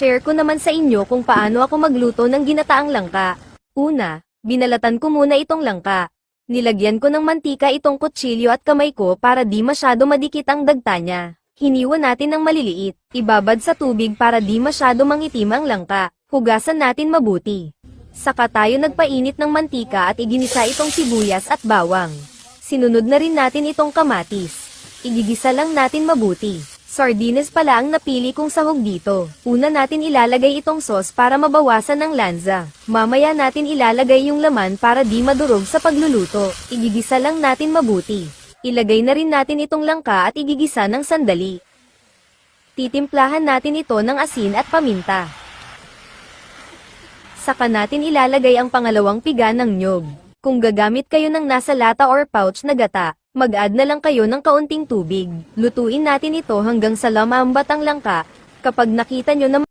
I-share ko naman sa inyo kung paano ako magluto ng ginataang langka. Una, binalatan ko muna itong langka. Nilagyan ko ng mantika itong kutsilyo at kamay ko para di masyado madikit ang dagta niya. Hiniwa natin ng maliliit, ibabad sa tubig para di masyado mangitim ang langka. Hugasan natin mabuti. Saka tayo nagpainit ng mantika at iginisa itong sibuyas at bawang. Sinunod na rin natin itong kamatis. Igigisa lang natin mabuti. Sardines pala ang napili kong sahog dito. Una natin ilalagay itong sauce para mabawasan ng lansa. Mamaya natin ilalagay yung laman para di madurog sa pagluluto. Igigisa lang natin mabuti. Ilagay na rin natin itong langka at igigisa ng sandali. Titimplahan natin ito ng asin at paminta. Saka natin ilalagay ang pangalawang piga ng niyog. Kung gagamit kayo ng nasa lata or pouch na gata, mag-add na lang kayo ng kaunting tubig. Lutuin natin ito hanggang sa lumambat ang langka. Kapag nakita nyo na